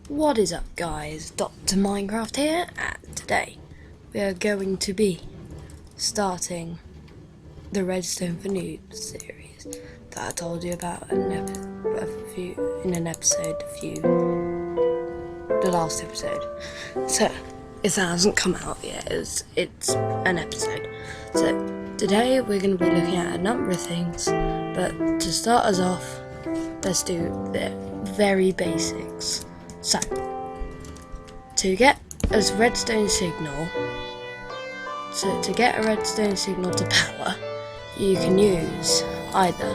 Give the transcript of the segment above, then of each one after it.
What is up, guys? Dr. Minecraft here, and today we are going to be starting the Redstone For Noobs series that I told you about in an episode, the last episode. So it hasn't come out yet. It's an episode. So today we're going to be looking at a number of things, but to start us off, let's do the very basics. So, to get a redstone signal, to get a redstone signal to power, you can use either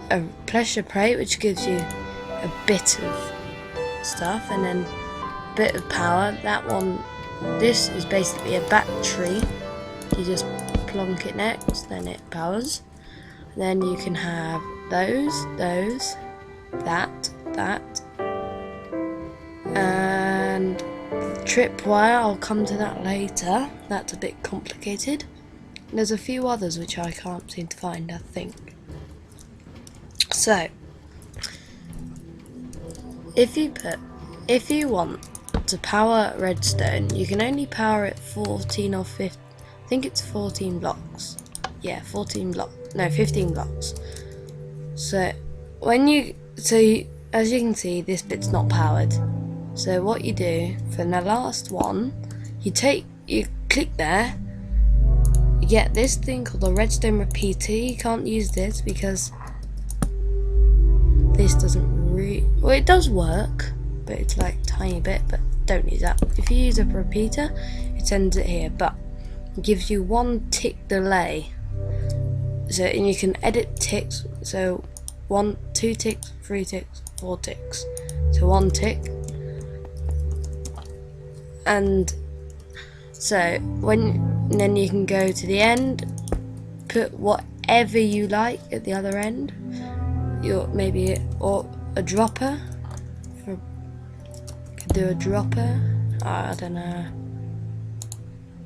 a pressure plate, which gives you a bit of stuff, and then a bit of power. This is basically a battery. You just plonk it next, then it powers. And then you can have those, that, and tripwire. I'll come to that later. That's a bit complicated. There's a few others which I can't seem to find, I think. So, if you want to power redstone, you can only power it 14 or 15. I think it's 14 blocks. Yeah, 15 blocks. So as you can see, this bit's not powered. So what you do for the last one, you click there, you get this thing called a redstone repeater. You can't use this because this doesn't well, it does work, but it's like tiny bit, but don't use that. If you use a repeater, it sends it here, but it gives you 1 tick delay. So, and you can edit ticks, so 1, 2 ticks, 3 ticks, 4 ticks. So 1 tick. And so then you can go to the end, put whatever you like at the other end. Or a dropper. Could do a dropper. I don't know.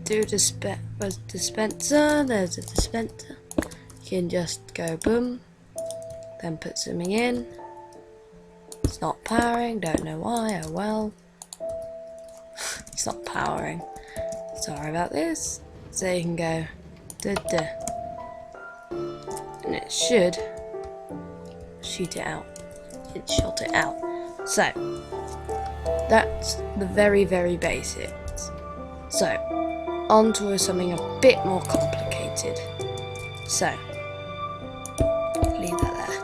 Do a dispenser. There's a dispenser. You can just go boom, then put something in. It's not powering, don't know why, oh well. It's not powering. Sorry about this. So you can go da. And it should shoot it out. It shot it out. So that's the very, very basics. So on to something a bit more complicated. So leave that there.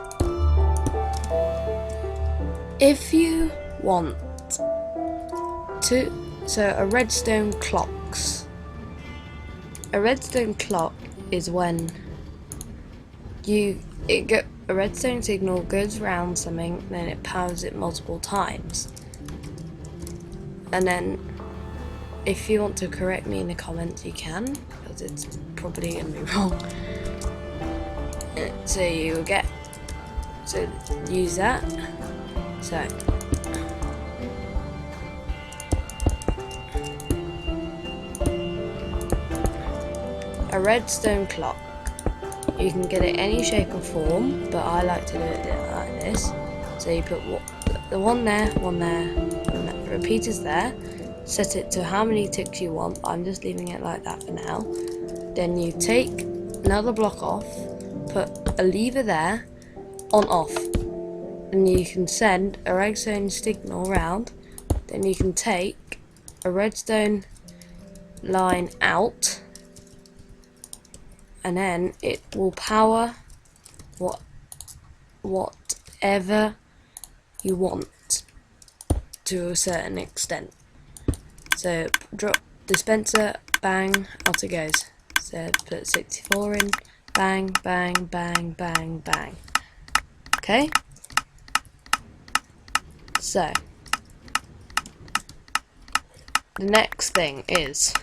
If you want to, a redstone clock is when a redstone signal goes around something, then it powers it multiple times. And then if you want to correct me in the comments, you can, because it's probably going to be wrong. So use that. So a redstone clock, you can get it any shape or form, but I like to do it like this. So you put the one there, the repeaters there, set it to how many ticks you want. I'm just leaving it like that for now. Then you take another block off, put a lever there, on off, and you can send a redstone signal round. Then you can take a redstone line out, and then it will power whatever you want to a certain extent. So drop dispenser, bang, out it goes. So put 64 in, bang, bang, bang, bang, bang. Okay? So the next thing is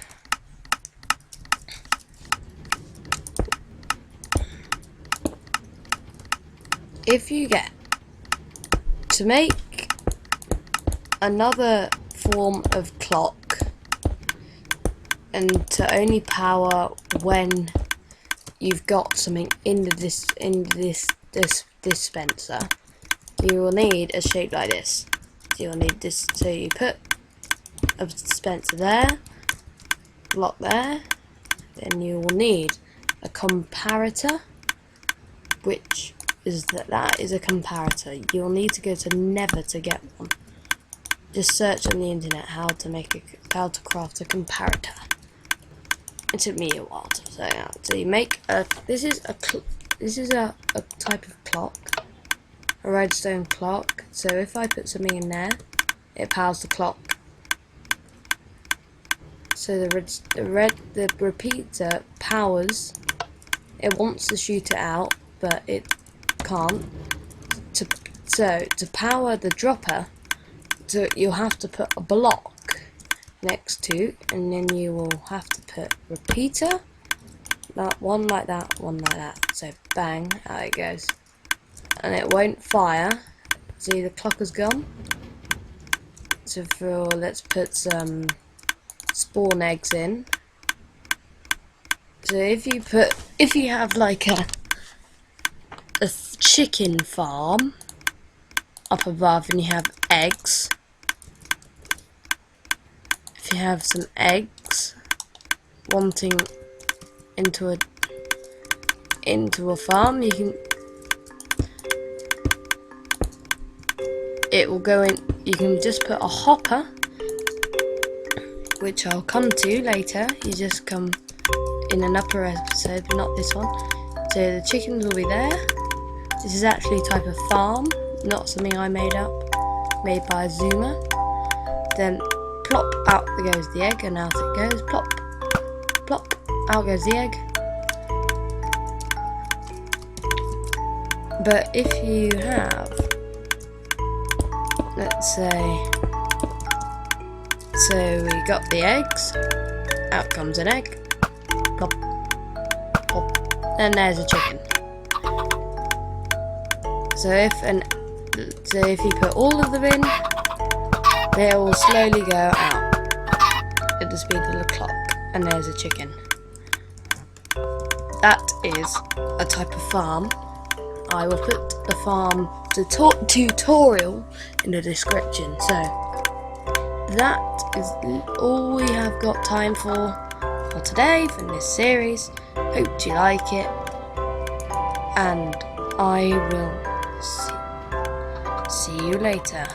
if you get to make another form of clock and to only power when you've got something in this dispenser, you will need a shape like this. So you'll need this, so you put a dispenser there, block there, then you will need a comparator, which is that is a comparator. You'll need to go to Nether to get one. Just search on the internet how to craft a comparator. It took me a while to say out. So you make a this is a type of clock, a redstone clock. So if I put something in there, it powers the clock. So the repeater powers. It wants to shoot it out, but it can't. So to power the dropper, you'll have to put a block next to, and then you will have to put repeater, one like that, one like that. So bang, out it goes, and it won't fire. See, the clock has gone. So let's put some spawn eggs in. So if you have like a chicken farm up above and you have eggs, if you have some eggs wanting into a farm, it will go in. You can just put a hopper, which I'll come to later. You just come in an upper episode, but not this one. So the chickens will be there. This is actually a type of farm, not something I made up, made by a zoomer. Then plop, out goes the egg, and out it goes. Plop, plop, out goes the egg. But if you have, let's say, so we got the eggs, out comes an egg, plop, plop, and there's a chicken. So if you put all of them in, they will slowly go out at the speed of the clock, and there's a chicken. That is a type of farm. I will put the farm tutorial in the description. So that is all we have got time for today from this series. Hope you like it, and I will see you later.